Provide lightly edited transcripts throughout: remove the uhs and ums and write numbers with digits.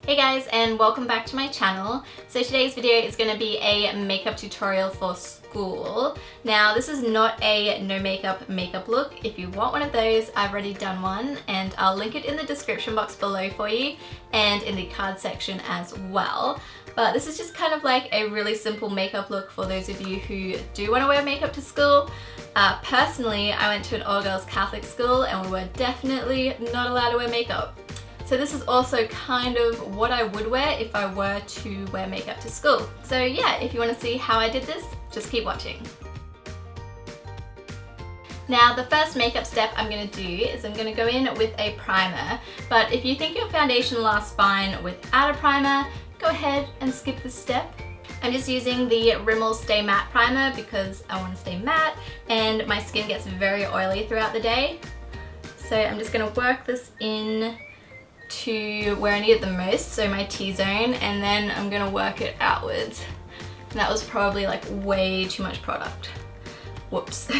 Hey guys, and welcome back to my channel. So today's video is going to be a makeup tutorial for school. Now this is not a no makeup look. If you want one of those, I've already done one and I'll link it in the description box below for you and in the card section as well. But this is just kind of like a really simple makeup look for those of you who do want to wear makeup to school. Personally, I went to an all-girls Catholic school and we were definitely not allowed to wear makeup. So this is also kind of what I would wear if I were to wear makeup to school. So yeah, if you want to see how I did this, just keep watching. Now the first makeup step I'm going to do is I'm going to go in with a primer, but if you think your foundation lasts fine without a primer, go ahead and skip this step. I'm just using the Rimmel Stay Matte Primer because I want to stay matte and my skin gets very oily throughout the day. So I'm just going to work this in to where I need it the most, so my T-zone, and then I'm gonna work it outwards. And that was probably like way too much product. Whoops.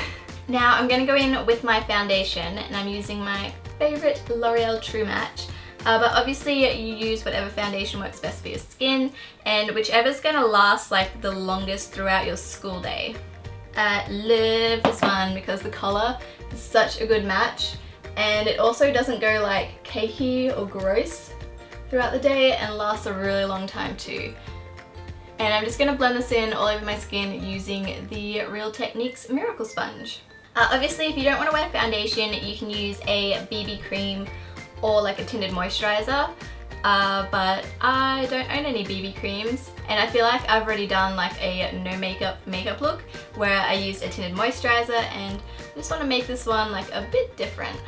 Now I'm gonna go in with my foundation and I'm using my favorite L'Oreal True Match. But obviously you use whatever foundation works best for your skin and whichever's gonna last like the longest throughout your school day. I love this one because the color is such a good match. And it also doesn't go like cakey or gross throughout the day and lasts a really long time too. And I'm just going to blend this in all over my skin using the Real Techniques Miracle Sponge. Obviously if you don't want to wear foundation, you can use a BB cream or like a tinted moisturizer. But I don't own any BB creams and I feel like I've already done like a no makeup look where I used a tinted moisturizer and I just want to make this one like a bit different.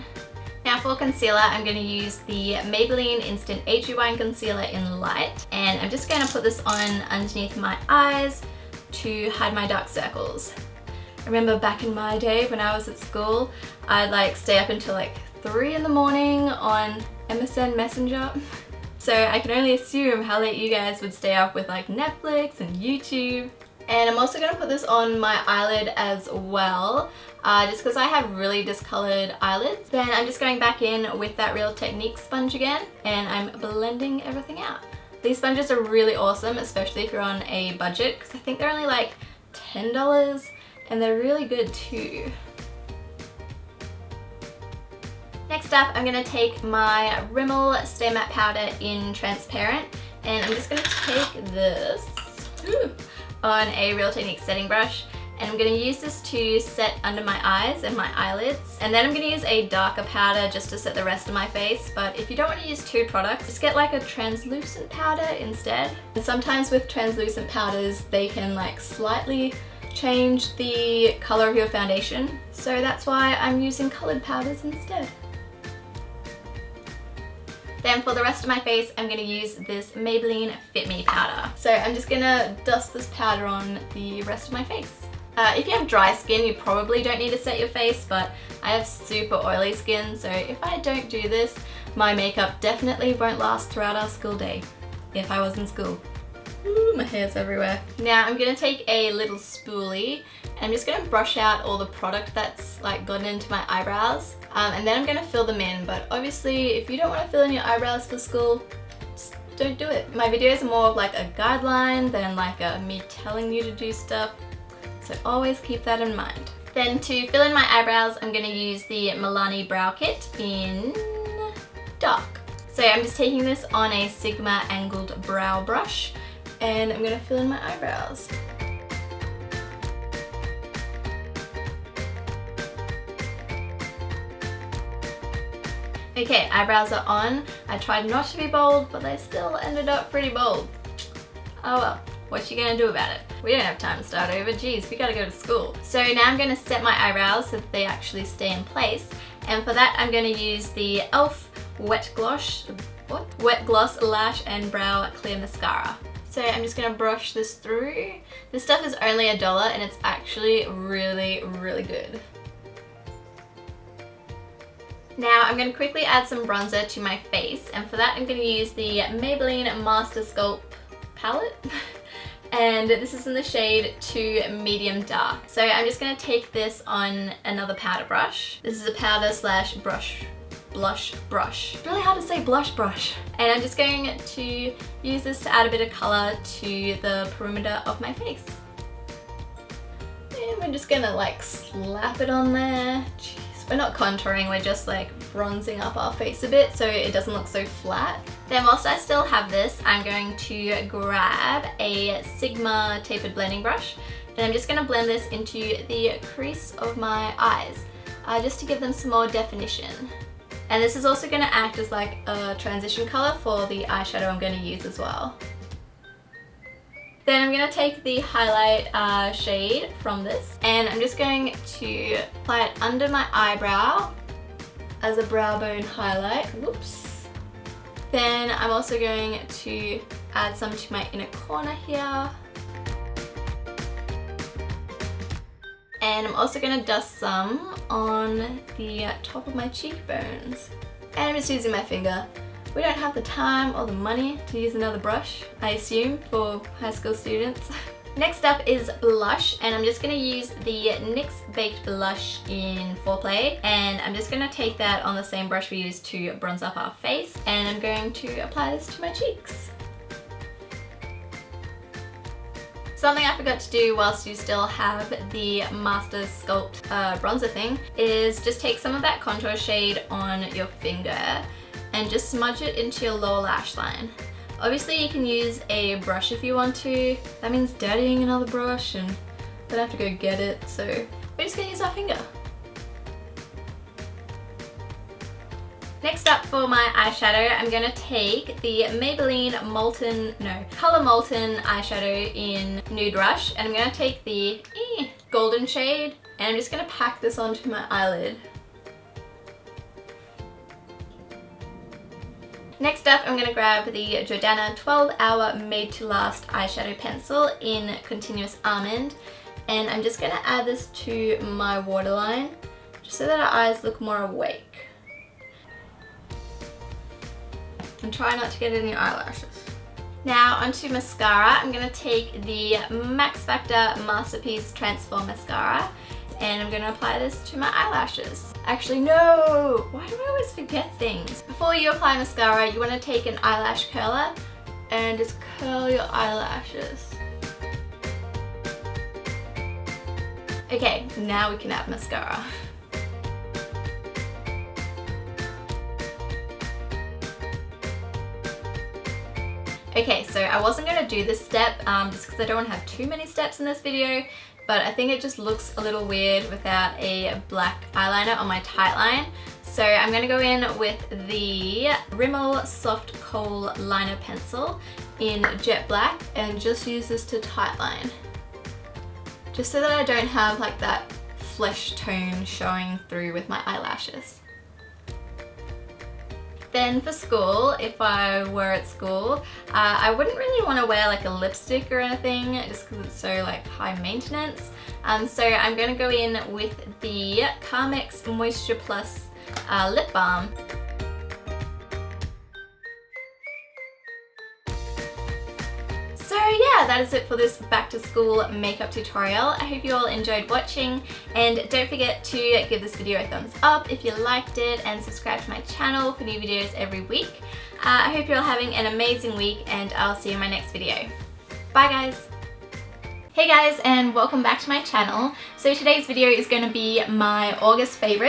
Now for concealer, I'm going to use the Maybelline Instant Age Rewind Concealer in Light, and I'm just going to put this on underneath my eyes to hide my dark circles. I remember back in my day when I was at school, I'd like stay up until like 3 in the morning on MSN Messenger. So I can only assume how late you guys would stay up with like Netflix and YouTube. And I'm also going to put this on my eyelid as well, just because I have really discolored eyelids. Then I'm just going back in with that Real Techniques sponge again, and I'm blending everything out. These sponges are really awesome, especially if you're on a budget, because I think they're only like $10, and they're really good too. Next up, I'm going to take my Rimmel Stay Matte Powder in Transparent, and I'm just going to take this on a Real Techniques setting brush, and I'm going to use this to set under my eyes and my eyelids, and then I'm going to use a darker powder just to set the rest of my face. But if you don't want to use two products, just get like a translucent powder instead. And sometimes with translucent powders they can like slightly change the color of your foundation, so that's why I'm using coloured powders instead. Then for the rest of my face, I'm going to use this Maybelline Fit Me powder. So I'm just going to dust this powder on the rest of my face. If you have dry skin, you probably don't need to set your face, but I have super oily skin, so if I don't do this, my makeup definitely won't last throughout our school day, if I was in school. Ooh, my hair's everywhere. Now I'm going to take a little spoolie and I'm just going to brush out all the product that's like gotten into my eyebrows, and then I'm going to fill them in. But obviously if you don't want to fill in your eyebrows for school, just don't do it. My videos are more of like a guideline than like me telling you to do stuff, so always keep that in mind. Then to fill in my eyebrows, I'm going to use the Milani Brow Kit in Dark. So I'm just taking this on a Sigma angled brow brush and I'm going to fill in my eyebrows. Okay, eyebrows are on. I tried not to be bold, but they still ended up pretty bold. Oh well, what you gonna do about it? We don't have time to start over, geez, we gotta go to school. So now I'm gonna set my eyebrows so that they actually stay in place. And for that, I'm gonna use the e.l.f. Wet Gloss Lash and Brow Clear Mascara. So I'm just gonna brush this through. This stuff is only $1 and it's actually really, really good. Now I'm going to quickly add some bronzer to my face, and for that I'm going to use the Maybelline Master Sculpt palette. And this is in the shade 2 Medium Dark. So I'm just going to take this on another powder brush. This is a powder slash brush blush brush. It's really hard to say blush brush. And I'm just going to use this to add a bit of color to the perimeter of my face. And we're just gonna like slap it on there. Jeez. We're not contouring, we're just like bronzing up our face a bit so it doesn't look so flat. Then whilst I still have this, I'm going to grab a Sigma tapered blending brush and I'm just going to blend this into the crease of my eyes just to give them some more definition. And this is also going to act as like a transition color for the eyeshadow I'm going to use as well. Then I'm going to take the highlight shade from this and I'm just going to apply it under my eyebrow as a brow bone highlight. Whoops. Then I'm also going to add some to my inner corner here. And I'm also going to dust some on the top of my cheekbones. And I'm just using my finger. We don't have the time or the money to use another brush, I assume, for high school students. Next up is blush, and I'm just going to use the NYX Baked Blush in Foreplay, and I'm just going to take that on the same brush we used to bronze up our face, and I'm going to apply this to my cheeks. Something I forgot to do whilst you still have the Master Sculpt bronzer thing is just take some of that contour shade on your finger and just smudge it into your lower lash line. Obviously you can use a brush if you want to. That means dirtying another brush and then have to go get it, so we're just gonna use our finger. Next up for my eyeshadow, I'm gonna take the Maybelline Color Molten eyeshadow in Nude Rush, and I'm gonna take the golden shade and I'm just gonna pack this onto my eyelid. Next up, I'm going to grab the Jordana 12 Hour Made to Last eyeshadow pencil in Continuous Almond, and I'm just going to add this to my waterline just so that our eyes look more awake. And try not to get any eyelashes. Now onto mascara. I'm going to take the Max Factor Masterpiece Transform Mascara and I'm going to apply this to my eyelashes. Actually, no! Why do I always forget things? Before you apply mascara, you want to take an eyelash curler and just curl your eyelashes. Okay, now we can add mascara. Okay, so I wasn't going to do this step just because I don't want to have too many steps in this video, but I think it just looks a little weird without a black eyeliner on my tight line. So I'm going to go in with the Rimmel Soft Kohl Liner Pencil in Jet Black and just use this to tight line. Just so that I don't have like that flesh tone showing through with my eyelashes. Then for school, if I were at school, I wouldn't really want to wear like a lipstick or anything just because it's so like high maintenance. So I'm going to go in with the Carmex Moisture Plus lip balm. So yeah, that is it for this back to school makeup tutorial. I hope you all enjoyed watching, and don't forget to give this video a thumbs up if you liked it and subscribe to my channel for new videos every week. I hope you're all having an amazing week and I'll see you in my next video. Bye guys! Hey guys, and welcome back to my channel. So today's video is going to be my August favorites.